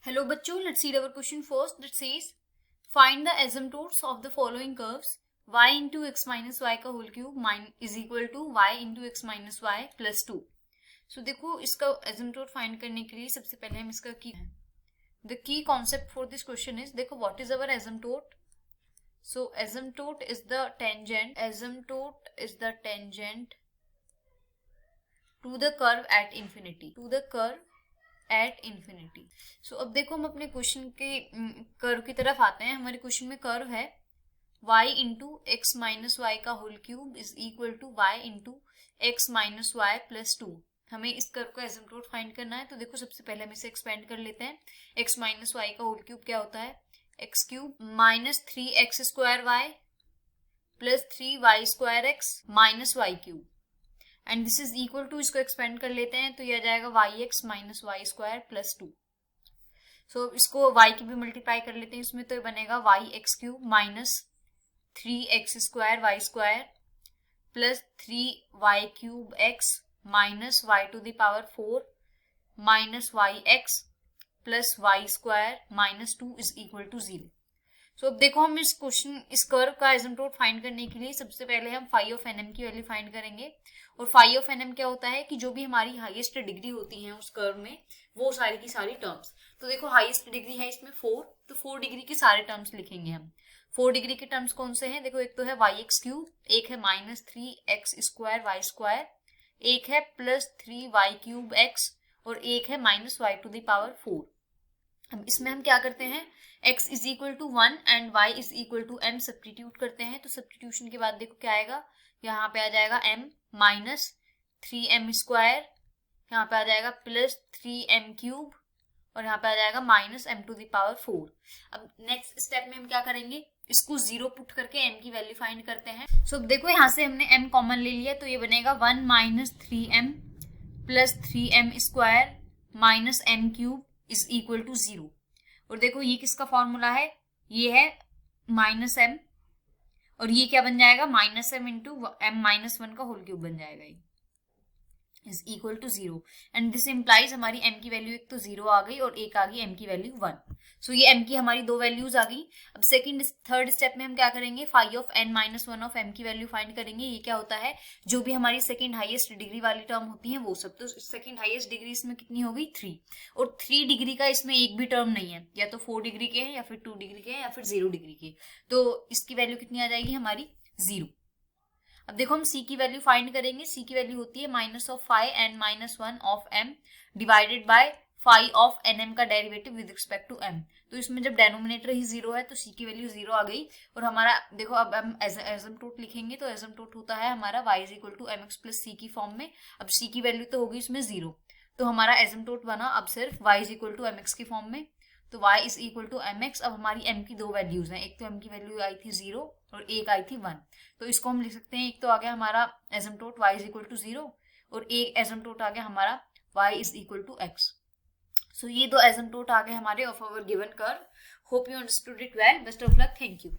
Hello बच्चों, let's read our question first. That says find the asymptotes of the following curves y into x minus y का whole cube is equal to y into x minus y plus 2. So देखो इसका asymptote find करने के लिए सबसे पहले हम इसका the key concept for this question is, देखो what is our asymptote. So asymptote is the tangent to the curve at infinity, सो अब देखो हम अपने क्वेश्चन के कर्व की तरफ आते हैं. हमारे क्वेश्चन में कर्व है y into X minus Y का whole cube is equal to y into X minus Y plus 2. हमें इस कर्व का एसिम्पटोट फाइंड करना है. तो देखो सबसे पहले हम इसे एक्सपेंड कर लेते हैं. x माइनस वाई का होल क्यूब क्या होता है, X cube minus 3x square Y plus 3y square X minus Y cube, and this is equal to, इसको एक्सपेंड कर लेते हैं तो यह आ जाएगा Y X minus Y square plus 2. So इसको y की भी मल्टीप्लाई कर लेते हैं इसमें, तो ये बनेगा Y X cube minus 3x square Y square plus 3y cube X minus Y to the power 4 minus Y X plus Y square minus 2 is equal to 0. So अब देखो हम इस कर्व का एसिम्पटोट फाइंड करने के लिए सबसे पहले हम फाई ऑफ एन एम की वैल्यू फाइंड करेंगे. और फाई ऑफ एन एम क्या होता है कि जो भी हमारी हाईएस्ट डिग्री होती है उस कर्व में वो सारी की सारी टर्म्स. तो देखो हाईएस्ट डिग्री है इसमें 4, तो 4 डिग्री के सारे टर्म्स लिखेंगे हम. 4 डिग्री के टर्म्स कौन से हैं, देखो एक तो है वाई एक्स क्यूब, एक है minus 3x square Y square, एक है प्लस 3y क्यूब एक्स और एक है minus Y to the power 4. अब इसमें हम क्या करते हैं, x is equal to 1 and y is equal to m substitute करते हैं. तो सब्स्टिट्यूशन के बाद देखो क्या आएगा, यहाँ पे आ जाएगा m माइनस 3m स्क्वायर, यहाँ पे आ जाएगा प्लस 3m क्यूब और यहाँ पे आ जाएगा minus m to the power 4. अब नेक्स्ट स्टेप में हम क्या करेंगे, इसको 0 पुट करके m की वैल्यू फाइंड करते हैं. सो अब देखो यहाँ से हमने m कॉमन ले लिया, तो ये बनेगा 1 minus 3m plus 3m square minus m cube is equal to 0. और देखो ये किसका फॉर्मूला है, ये है माइनस m और ये क्या बन जाएगा, minus m into m minus 1 का होल क्यूब बन जाएगा, ये is equal to 0. And this implies हमारी m की वैल्यू एक तो 0 आ गई और एक आ गई m की वैल्यू 1. सो ये m की हमारी दो वैल्यूज आ गई. अब थर्ड स्टेप में हम क्या करेंगे, phi of n minus 1 of m की वैल्यू फाइंड करेंगे. ये क्या होता है, जो भी हमारी सेकंड हाईएस्ट डिग्री वाली टर्म होती है वो सब. तो सेकंड हाईएस्ट डिग्री इसमें कितनी हो गई, 3, और 3 डिग्री का इसमें एक भी टर्म नहीं है, या तो 4 डिग्री के हैं या फिर 2 डिग्री के हैं या फिर 0 डिग्री के. तो इसकी वैल्यू कितनी आ जाएगी हमारी, 0. अब देखो हम c की वैल्यू फाइंड करेंगे. c की वैल्यू होती है minus of phi n minus 1 of m divided by phi of nm का derivative with respect to m. तो इसमें जब डेनोमिनेटर ही 0 है तो c की वैल्यू 0 आ गई. और हमारा देखो अब हम एसिम्पटोट लिखेंगे, तो एसिम्पटोट होता है हमारा y is equal to mx plus c की फॉर्म में. अब c की वैल्यू तो होगी इसमें 0, तो हमारा एसिम्पटोट बना अब सिर्फ y is equal to mx की फॉर्म में. तो y is equal to mx. अब हमारी m की दो वैल्यूज हैं, एक तो m की वैल्यू आई थी 0 और एक आई थी 1. तो इसको हम लिख सकते हैं, एक तो आ गया हमारा asymptote y is equal to 0 और एक एसिम्पटोट आ गया हमारा y is equal to x. So ये दो एसिम्पटोट आ गए हमारे of our given curve. Hope you understood it well. Best of luck. Thank you.